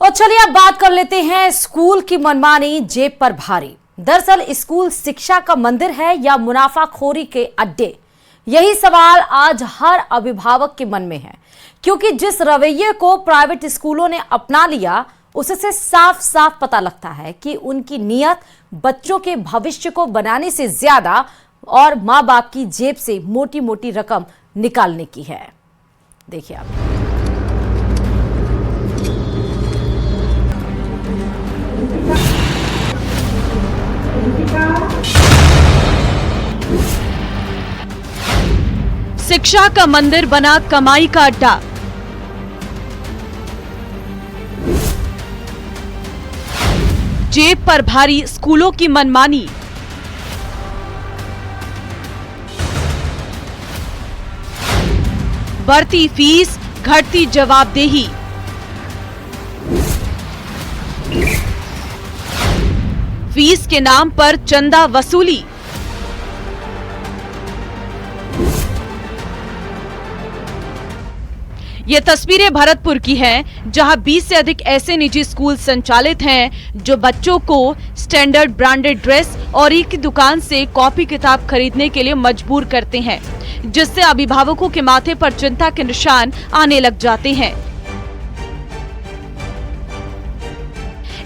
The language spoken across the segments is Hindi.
और चलिए अब बात कर लेते हैं स्कूल की मनमानी जेब पर भारी। दरअसल स्कूल शिक्षा का मंदिर है या मुनाफाखोरी के अड्डे? यही सवाल आज हर अभिभावक के मन में है, क्योंकि जिस रवैये को प्राइवेट स्कूलों ने अपना लिया उससे साफ साफ पता लगता है कि उनकी नीयत बच्चों के भविष्य को बनाने से ज्यादा और माँ बाप की जेब से मोटी मोटी रकम निकालने की है। देखिए आप। शिक्षा का मंदिर बना कमाई का अड्डा। जेब पर भारी स्कूलों की मनमानी। बढ़ती फीस, घटती जवाबदेही। फीस के नाम पर चंदा वसूली। ये तस्वीरें भरतपुर की हैं, जहां 20 से अधिक ऐसे निजी स्कूल संचालित हैं जो बच्चों को स्टैंडर्ड ब्रांडेड ड्रेस और एक दुकान से कॉपी किताब खरीदने के लिए मजबूर करते हैं, जिससे अभिभावकों के माथे पर चिंता के निशान आने लग जाते हैं।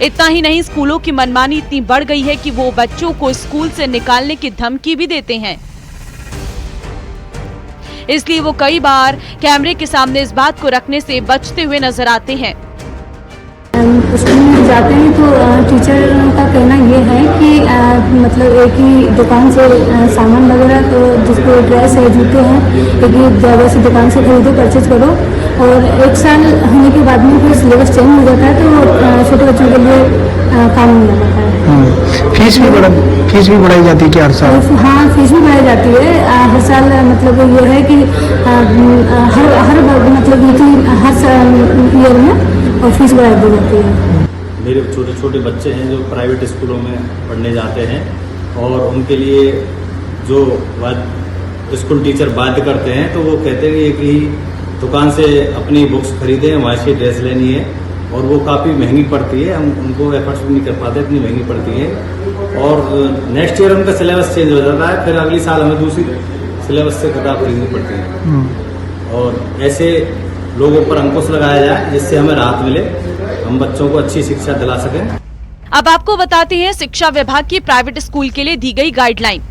इतना ही नहीं, स्कूलों की मनमानी इतनी बढ़ गई है कि वो बच्चों को स्कूल से निकालने की धमकी भी देते हैं। इसलिए वो कई बार कैमरे के सामने इस बात को रखने से बचते हुए नजर आते हैं। स्कूल में जाते हैं तो टीचर का कहना ये है कि मतलब एक ही दुकान से सामान वगैरह, तो जिसको ड्रेस है, जूते हैं, एक ही जगह से दुकान से खरीदो, परचेज करो, और 1 साल होने के बाद में फिर सिलेबस चेंज हो जाता है तो छोटे बच्चों के लिए काम नहीं आता है। फीस भी बढ़ाई जाती है क्या हर साल? हाँ, फीस भी बढ़ाई जाती है हर साल। मतलब ये है कि हर मतलब हर ईयर में और फीस बढ़ा दी जाती है। मेरे छोटे छोटे बच्चे हैं जो प्राइवेट स्कूलों में पढ़ने जाते हैं और उनके लिए जो स्कूल टीचर बाध्य करते हैं तो वो कहते हैं कि दुकान से अपनी बुक्स खरीदें, वहाँ से ड्रेस लेनी है, और वो काफ़ी महंगी पड़ती है। हम उनको एफर्ट्स भी नहीं कर पाते, इतनी महंगी पड़ती है। और नेक्स्ट ईयर उनका सिलेबस चेंज हो जाता है, फिर अगली साल हमें दूसरी सिलेबस से किताब खरीदनी पड़ती है। और ऐसे लोगों पर अंकुश लगाया जाए जिससे हमें राहत मिले, हम बच्चों को अच्छी शिक्षा दिला सकें। अब आपको बताते हैं शिक्षा विभाग की प्राइवेट स्कूल के लिए दी गई गाइडलाइन।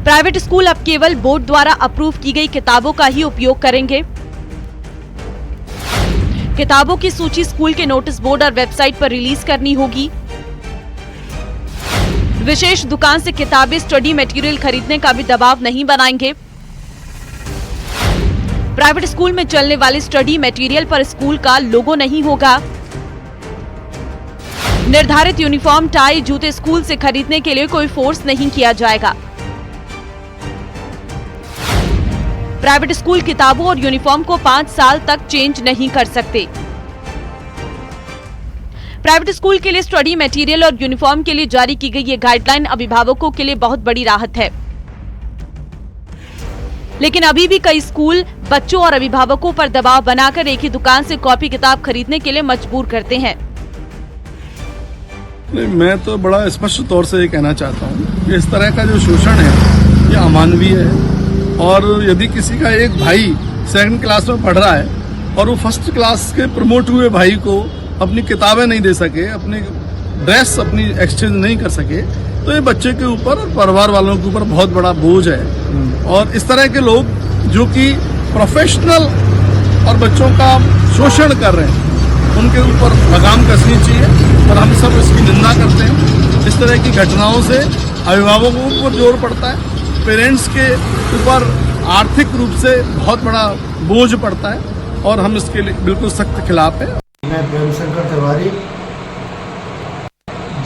प्राइवेट स्कूल अब केवल बोर्ड द्वारा अप्रूव की गई किताबों का ही उपयोग करेंगे। किताबों की सूची स्कूल के नोटिस बोर्ड और वेबसाइट पर रिलीज करनी होगी। विशेष दुकान से किताबें, स्टडी मटेरियल खरीदने का भी दबाव नहीं बनाएंगे। प्राइवेट स्कूल में चलने वाले स्टडी मटेरियल पर स्कूल का लोगो नहीं होगा। निर्धारित यूनिफॉर्म, टाई, जूते स्कूल से खरीदने के लिए कोई फोर्स नहीं किया जाएगा। प्राइवेट स्कूल किताबों और यूनिफॉर्म को 5 साल तक चेंज नहीं कर सकते। प्राइवेट स्कूल के लिए स्टडी मटेरियल और यूनिफॉर्म के लिए जारी की गई ये गाइडलाइन अभिभावकों के लिए बहुत बड़ी राहत है। लेकिन अभी भी कई स्कूल बच्चों और अभिभावकों पर दबाव बनाकर एक ही दुकान से कॉपी किताब खरीदने के लिए मजबूर करते हैं। नहीं, मैं तो बड़ा स्पष्ट तौर से ये कहना चाहता हूँ कि इस तरह का जो शोषण है ये अमानवीय है। और यदि किसी का एक भाई 2nd क्लास में पढ़ रहा है और वो 1st क्लास के प्रमोट हुए भाई को अपनी किताबें नहीं दे सके, अपनी ड्रेस अपनी एक्सचेंज नहीं कर सके, तो ये बच्चे के ऊपर और परिवार वालों के ऊपर बहुत बड़ा बोझ है। और इस तरह के लोग जो कि प्रोफेशनल और बच्चों का शोषण कर रहे हैं, उनके ऊपर लगाम कसनी चाहिए और हम सब इसकी निंदा करते हैं। इस तरह की घटनाओं से अभिभावकों को जोर पड़ता है, पेरेंट्स के ऊपर आर्थिक रूप से बहुत बड़ा बोझ पड़ता है और हम इसके लिए बिल्कुल सख्त खिलाफ है। मैं प्रेमशंकर तिवारी।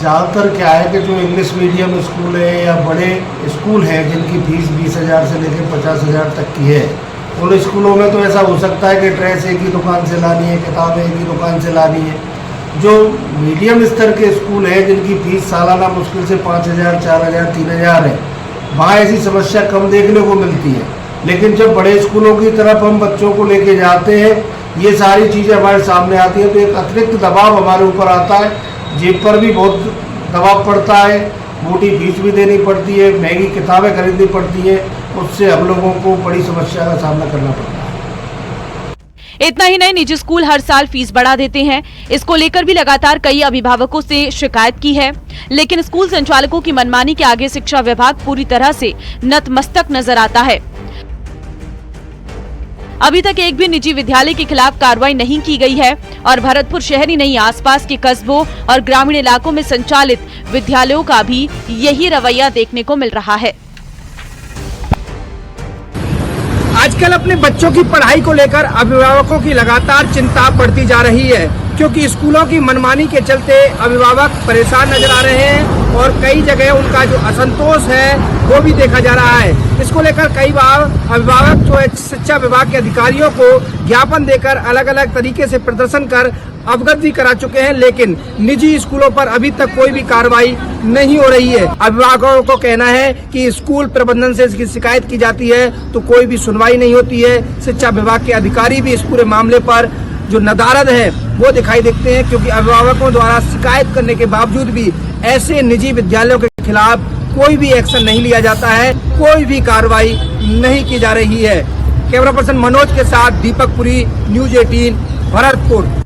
ज़्यादातर क्या है कि जो इंग्लिश मीडियम स्कूल है या बड़े स्कूल हैं जिनकी फीस 20,000 से लेकर 50,000 तक की है, उन स्कूलों में तो ऐसा हो सकता है कि ड्रेस एक ही दुकान से लानी है, किताबें एक ही दुकान से लानी है। जो मीडियम स्तर के स्कूल हैं जिनकी फीस सालाना मुश्किल से 5,000, 4,000, 3,000 है, वहाँ ऐसी समस्या कम देखने को मिलती है। लेकिन जब बड़े स्कूलों की तरफ हम बच्चों को लेके जाते हैं ये सारी चीज़ें हमारे सामने आती हैं तो एक अतिरिक्त दबाव हमारे ऊपर आता है। जेब पर भी बहुत दबाव पड़ता है, मोटी फीस भी देनी पड़ती है, महंगी किताबें खरीदनी पड़ती है, उससे हम लोगों को बड़ी समस्या का सामना करना पड़ता है। इतना ही नहीं, निजी स्कूल हर साल फीस बढ़ा देते हैं। इसको लेकर भी लगातार कई अभिभावकों से शिकायत की है, लेकिन स्कूल संचालकों की मनमानी के आगे शिक्षा विभाग पूरी तरह से नतमस्तक नजर आता है। अभी तक एक भी निजी विद्यालय के खिलाफ कार्रवाई नहीं की गई है और भरतपुर शहर ही नहीं, आसपास के कस्बों और ग्रामीण इलाकों में संचालित विद्यालयों का भी यही रवैया देखने को मिल रहा है। आजकल अपने बच्चों की पढ़ाई को लेकर अभिभावकों की लगातार चिंता बढ़ती जा रही है, क्योंकि स्कूलों की मनमानी के चलते अभिभावक परेशान नजर आ रहे हैं और कई जगह उनका जो असंतोष है वो भी देखा जा रहा है। इसको लेकर कई बार अभिभावक जो है शिक्षा विभाग के अधिकारियों को ज्ञापन देकर अलग अलग तरीके से प्रदर्शन कर अवगत भी करा चुके हैं, लेकिन निजी स्कूलों पर अभी तक कोई भी कार्रवाई नहीं हो रही है। अभिभावकों को कहना है कि स्कूल प्रबंधन से इसकी शिकायत की जाती है तो कोई भी सुनवाई नहीं होती है। शिक्षा विभाग के अधिकारी भी इस पूरे मामले पर जो नदारद है वो दिखाई देते हैं, क्योंकि अभिभावकों द्वारा शिकायत करने के बावजूद भी ऐसे निजी विद्यालयों के खिलाफ कोई भी एक्शन नहीं लिया जाता है, कोई भी कार्रवाई नहीं की जा रही है। कैमरा पर्सन मनोज के साथ दीपक पुरी, न्यूज़ 18 भरतपुर।